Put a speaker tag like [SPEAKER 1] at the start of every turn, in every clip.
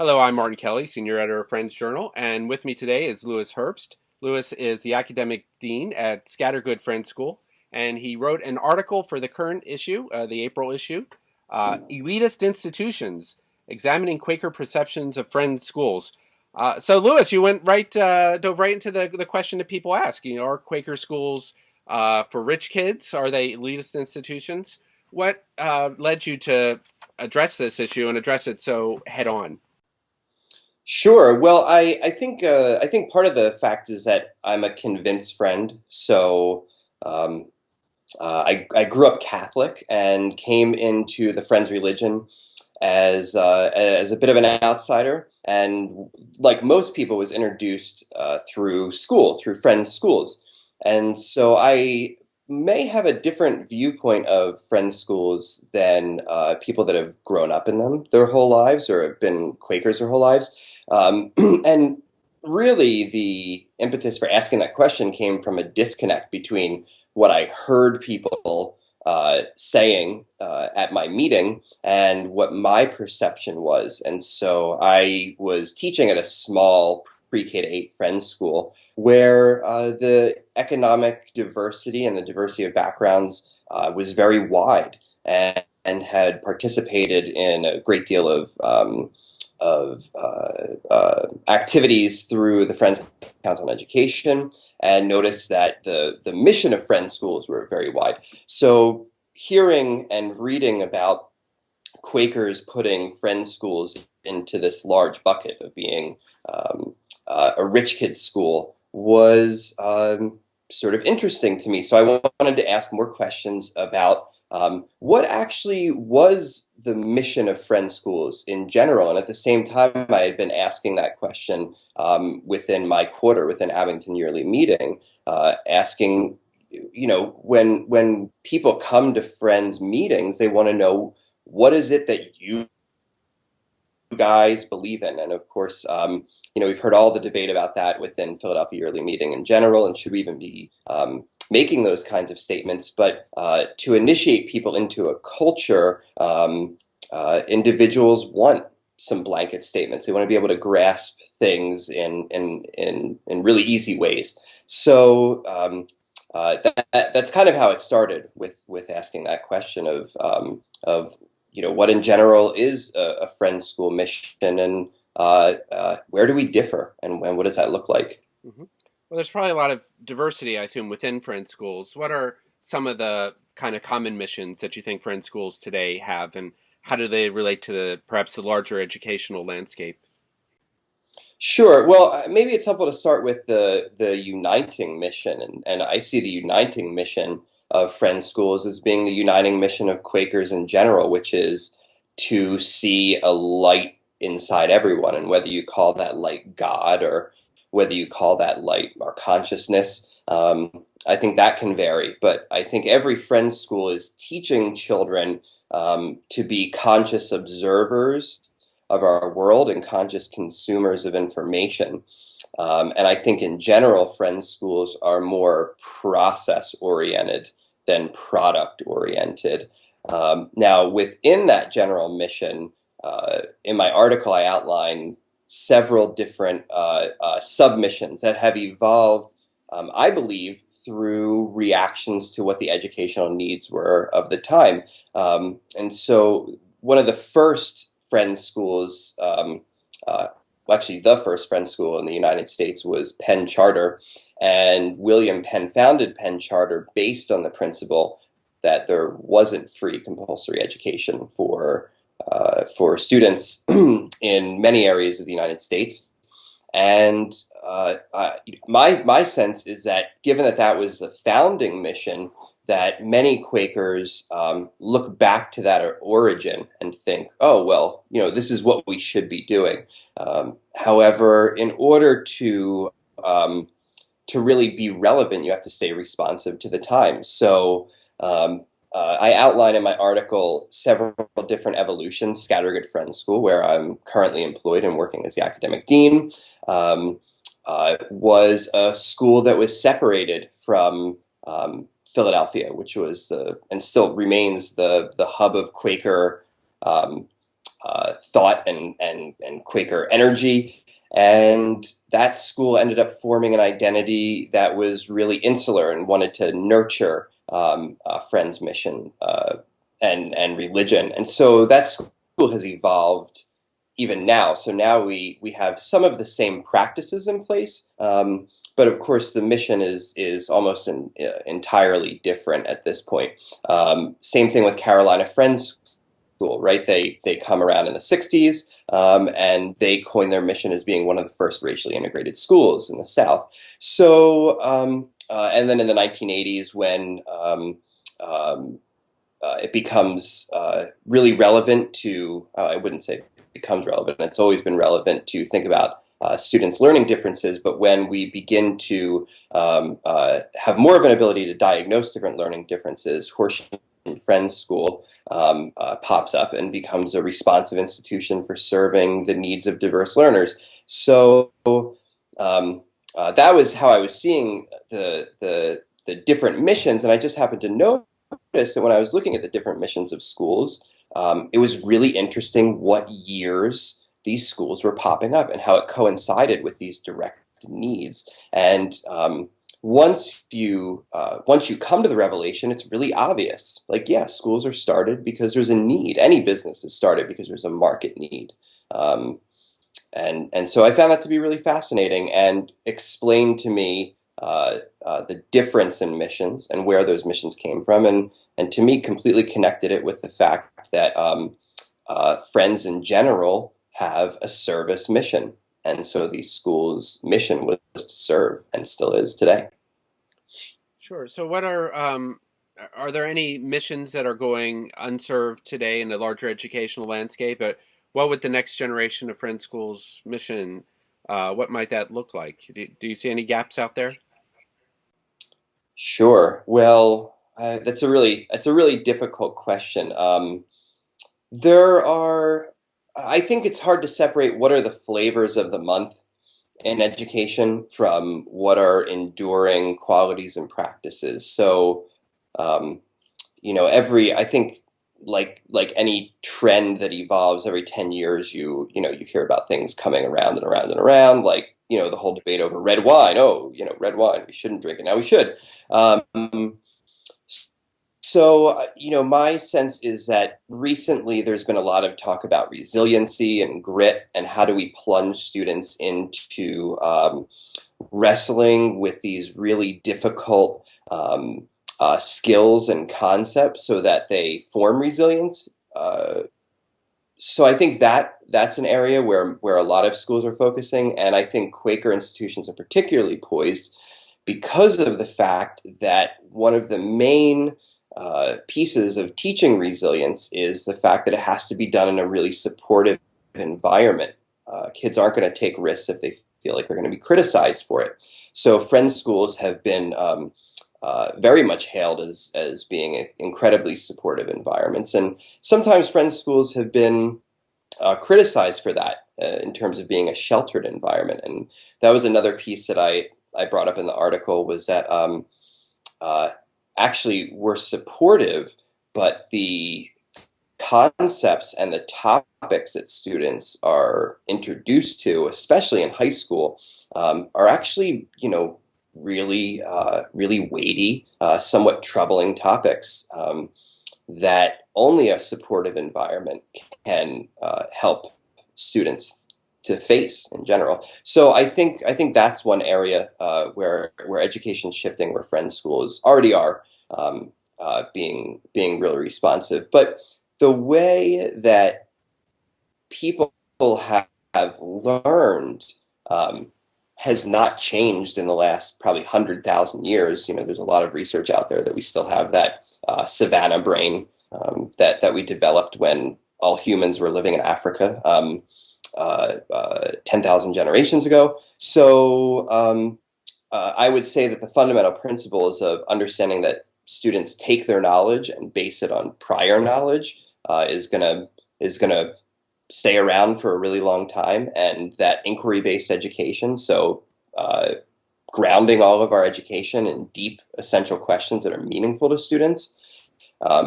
[SPEAKER 1] Hello, I'm Martin Kelly, Senior Editor of Friends Journal, and with me today is Louis Herbst. Louis is the Academic Dean at Scattergood Friends School, and he wrote an article for the current issue, the April issue, Elitist Institutions, Examining Quaker Perceptions of Friends Schools. So, Louis, you dove right into the question that people ask. Are Quaker schools for rich kids? Are they elitist institutions? What led you to address this issue and address it so head on?
[SPEAKER 2] Sure. Well, I think part of the fact is that I'm a convinced friend. Um, I grew up Catholic and came into the Friends religion as a bit of an outsider, and like most people, was introduced through school, through Friends schools, and so I may have a different viewpoint of Friends schools than people that have grown up in them their whole lives or have been Quakers their whole lives. And really, the impetus for asking that question came from a disconnect between what I heard people saying at my meeting and what my perception was. And so I was teaching at a small pre-K to 8 Friends school where the economic diversity and the diversity of backgrounds was very wide, and had participated in a great deal of activities through the Friends Council on Education, and noticed that the mission of Friends schools were very wide. So hearing and reading about Quakers putting Friends schools into this large bucket of being a rich kid's school was sort of interesting to me. So I wanted to ask more questions about what actually was the mission of Friends schools in general. And at the same time, I had been asking that question within my quarter, within Abington Yearly Meeting, asking, when people come to Friends meetings, they want to know, what is it that you guys believe in? And of course, we've heard all the debate about that within Philadelphia Yearly Meeting in general, and should we even be making those kinds of statements? But to initiate people into a culture, individuals want some blanket statements. They want to be able to grasp things in really easy ways. So that's kind of how it started with asking that question of what in general is a Friends school mission, and where do we differ, and what does that look like?
[SPEAKER 1] Hmm. Well, there's probably a lot of diversity, I assume, within Friends schools. What are some of the kind of common missions that you think Friends schools today have, and how do they relate to perhaps the larger educational landscape?
[SPEAKER 2] Sure. Well, maybe it's helpful to start with the uniting mission, and I see the uniting mission of Friends schools as being the uniting mission of Quakers in general, which is to see a light inside everyone, and whether you call that light God, or whether you call that light our consciousness, I think that can vary. But I think every Friends school is teaching children to be conscious observers of our world and conscious consumers of information. And I think in general, Friends schools are more process oriented than product oriented. Now, within that general mission, in my article, I outline several different submissions that have evolved, I believe, through reactions to what the educational needs were of the time. And so one of the first Friends schools, well, actually the first Friends school in the United States, was Penn Charter, and William Penn founded Penn Charter based on the principle that there wasn't free compulsory education for students in many areas of the United States. And my sense is that, given that that was the founding mission, that many Quakers look back to that origin and think, oh, well, this is what we should be doing. However, in order to really be relevant, you have to stay responsive to the times. So I outline in my article several different evolutions. Scattergood Friends School, where I'm currently employed and working as the academic dean, was a school that was separated from Philadelphia, which was and still remains the hub of Quaker thought and Quaker energy. And that school ended up forming an identity that was really insular and wanted to nurture Friends' mission and religion. And so that school has evolved even now. So now we have some of the same practices in place, but of course the mission is almost entirely different at this point. Same thing with Carolina Friends School, right? They come around in the 60s, and they coined their mission as being one of the first racially integrated schools in the South. So and then in the 1980s, when it becomes really relevant to, I wouldn't say becomes relevant, it's always been relevant to think about students' learning differences, but when we begin to have more of an ability to diagnose different learning differences, Horsham Friends School pops up and becomes a responsive institution for serving the needs of diverse learners. So that was how I was seeing the different missions, and I just happened to notice that when I was looking at the different missions of schools, it was really interesting what years these schools were popping up and how it coincided with these direct needs. And once you come to the revelation, it's really obvious. Like, yeah, schools are started because there's a need. Any business is started because there's a market need. And so I found that to be really fascinating and explained to me the difference in missions and where those missions came from, and to me completely connected it with the fact that Friends in general have a service mission, and so these schools' mission was to serve and still is today.
[SPEAKER 1] Sure. So, what are there any missions that are going unserved today in the larger educational landscape? What would the next generation of Friends Schools mission? What might that look like? Do you see any gaps out there?
[SPEAKER 2] Sure. Well, that's a really difficult question. There are, I think it's hard to separate what are the flavors of the month in education from what are enduring qualities and practices. So, um, I think like any trend that evolves every 10 years, you hear about things coming around and around and around, like, the whole debate over red wine. Oh, red wine, we shouldn't drink it. Now we should. Um, so, my sense is that recently there's been a lot of talk about resiliency and grit and how do we plunge students into wrestling with these really difficult skills and concepts so that they form resilience. So I think that's an area where a lot of schools are focusing, and I think Quaker institutions are particularly poised because of the fact that one of the main pieces of teaching resilience is the fact that it has to be done in a really supportive environment. Kids aren't going to take risks if they feel like they're going to be criticized for it. So Friends schools have been very much hailed as being incredibly supportive environments, and sometimes Friends schools have been criticized for that in terms of being a sheltered environment. And that was another piece that I brought up in the article, was that uh, actually we're supportive, but the concepts and the topics that students are introduced to, especially in high school, are actually, really weighty, somewhat troubling topics that only a supportive environment can help students to face in general. So I think that's one area where education's shifting, where Friends schools already are being really responsive. But the way that people have learned um, has not changed in the last probably 100,000 years. There's a lot of research out there that we still have that savanna brain that we developed when all humans were living in Africa 10,000 generations ago. So I would say that the fundamental principles of understanding that students take their knowledge and base it on prior knowledge is gonna stay around for a really long time, and that inquiry-based education, so grounding all of our education in deep, essential questions that are meaningful to students,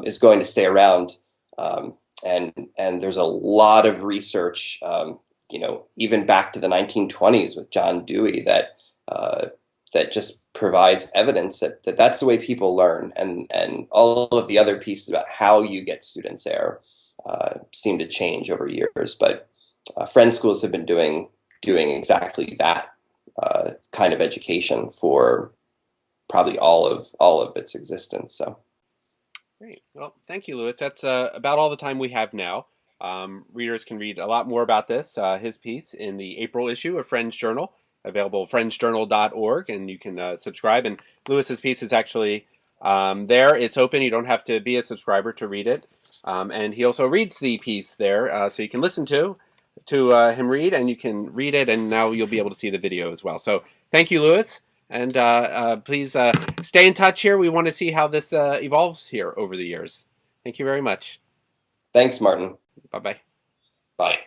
[SPEAKER 2] is going to stay around and there's a lot of research, even back to the 1920s with John Dewey uh, that just provides evidence that that's the way people learn, and all of the other pieces about how you get students there seem to change over years. But Friends schools have been doing exactly that kind of education for probably all of its existence. So.
[SPEAKER 1] Great. Well, thank you, Louis. That's about all the time we have now. Readers can read a lot more about this, his piece, in the April issue of Friends Journal, available at friendsjournal.org, and you can subscribe. And Louis's piece is actually there. It's open. You don't have to be a subscriber to read it. And he also reads the piece there, so you can listen to him read, and you can read it, and now you'll be able to see the video as well. So thank you, Louis. And please stay in touch here. We want to see how this evolves here over the years. Thank you very much.
[SPEAKER 2] Thanks, Martin.
[SPEAKER 1] Bye bye.
[SPEAKER 2] Bye.